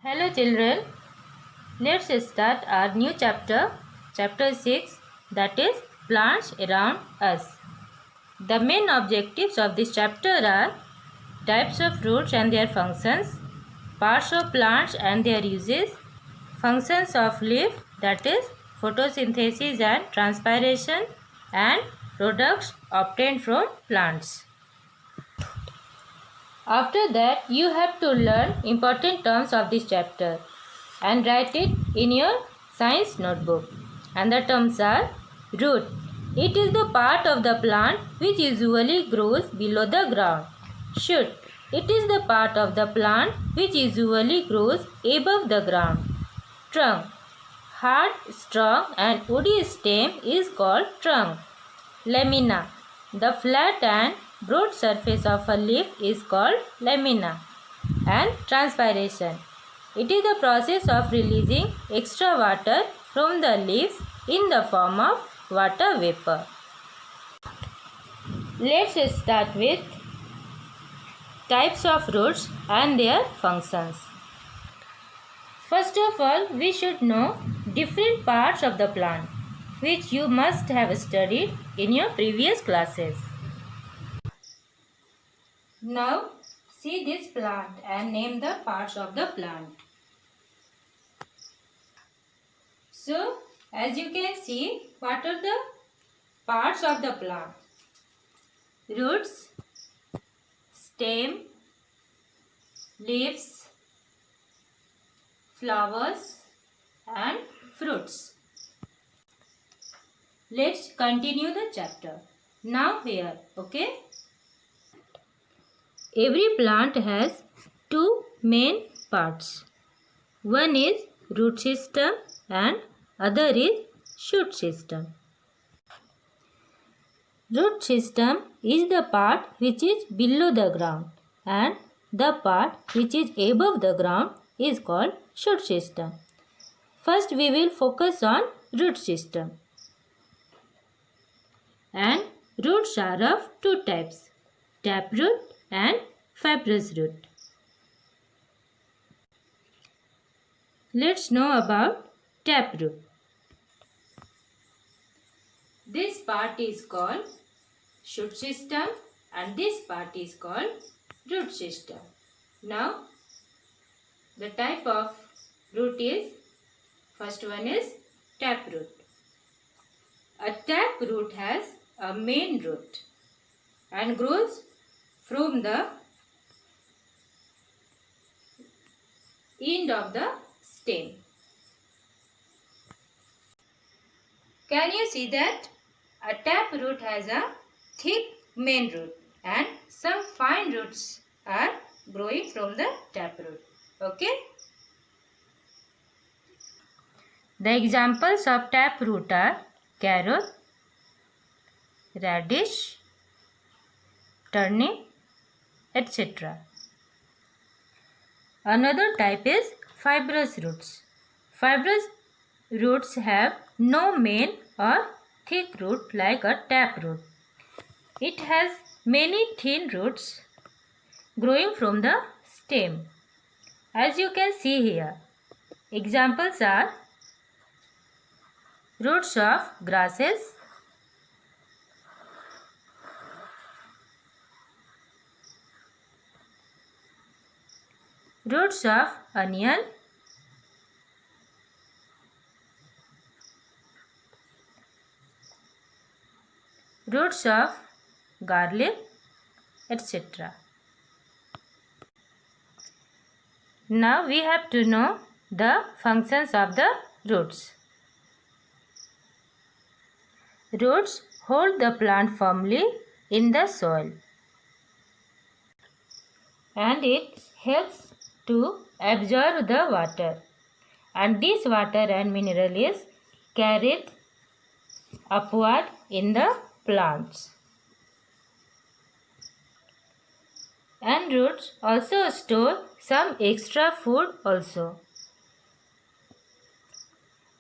Hello children, let's start our new chapter, chapter 6, that is plants around us. The main objectives of this chapter are types of fruits and their functions, parts of plants and their uses, functions of leaf, that is photosynthesis and transpiration, and products obtained from plants. After that, you have to learn important terms of this chapter and write it in your science notebook. And the terms are root. It is the part of the plant which usually grows below the ground. Shoot. It is the part of the plant which usually grows above the ground. Trunk. Hard, strong and woody stem is called trunk. Lamina. The flat and broad surface of a leaf is called lamina. And transpiration. It is the process of releasing extra water from the leaves in the form of water vapor. Let's start with types of roots and their functions. First of all, we should know different parts of the plant, which you must have studied in your previous classes. Now, see this plant and name the parts of the plant. So, as you can see, what are the parts of the plant? Roots, stem, leaves, flowers and fruits. Let's continue the chapter. Now here, okay? Every plant has two main parts. One is root system and other is shoot system. Root system is the part which is below the ground and the part which is above the ground is called shoot system. First we will focus on root system. And roots are of two types, taproot and fibrous root. Let's know about taproot. This part is called shoot system and this part is called root system. Now, the type of root is, first one is taproot. A taproot has a main root and grows from the end of the stem. Can you see that? A taproot has a thick main root and some fine roots are growing from the taproot. Okay? The examples of taproot are carrot, radish, turnip, etc. Another type is fibrous roots. Fibrous roots have no main or thick root like a taproot. It has many thin roots growing from the stem. As you can see here, examples are roots of grasses, roots of onion, roots of garlic, etc. Now we have to know the functions of the roots. Roots hold the plant firmly in the soil and it helps to absorb the water, and this water and mineral is carried upward in the plants. And roots also store some extra food also.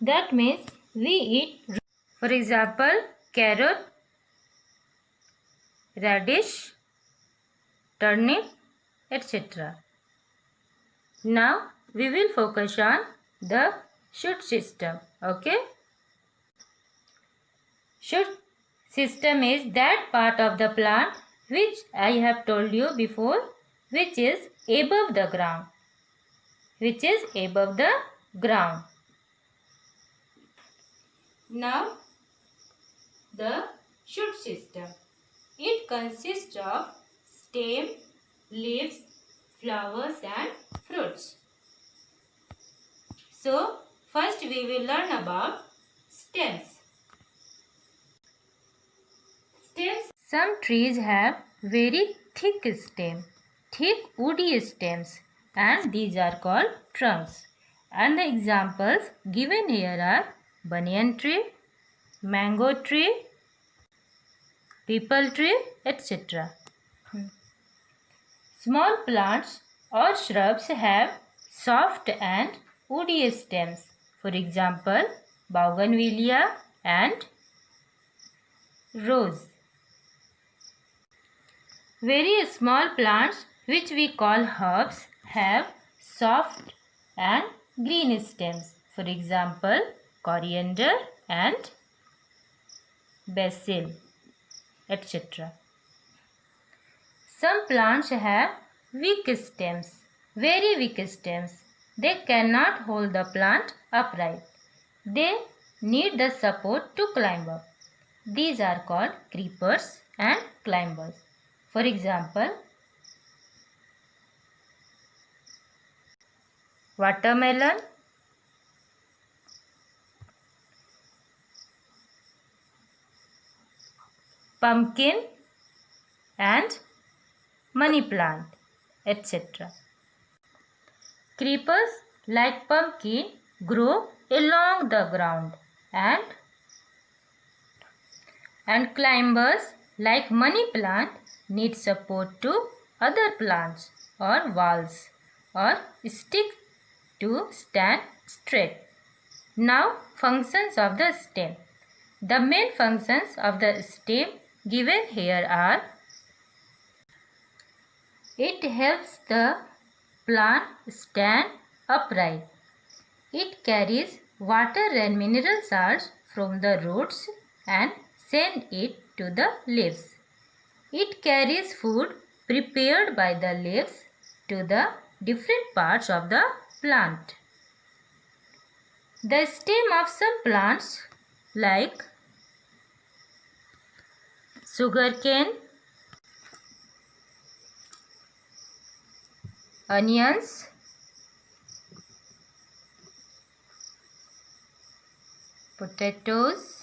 That means we eat roots. For example, carrot, radish, turnip, etc. Now we will focus on the shoot system. Okay. Shoot system is that part of the plant which I have told you before, which is above the ground. Which is above the ground. Now, the shoot system. It consists of stem, leaves, flowers and fruits. So, first we will learn about stems. Stems. Some trees have very thick stem, thick woody stems, and these are called trunks. And the examples given here are banyan tree, mango tree, peepal tree, etc. Small plants or shrubs have soft and woody stems. For example, bougainvillea and rose. Very small plants which we call herbs have soft and green stems. For example, coriander and basil, etc. Some plants have weak stems, very weak stems. They cannot hold the plant upright. They need the support to climb up. These are called creepers and climbers. For example, watermelon, pumpkin and money plant, etc. Creepers like pumpkin grow along the ground and climbers like money plant need support to other plants or walls or sticks to stand straight. Now, functions of the stem. The main functions of the stem given here are: it helps the plant stand upright. It carries water and mineral salts from the roots and send it to the leaves. It carries food prepared by the leaves to the different parts of the plant. The stem of some plants like sugarcane, onions, potatoes,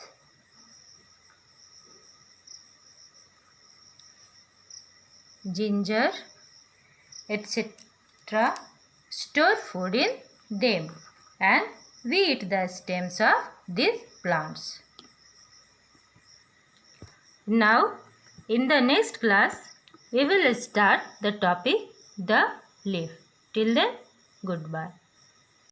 ginger, etc. store food in them, and we eat the stems of these plants. Now, in the next class, we will start the topic the leaf. Till then, goodbye.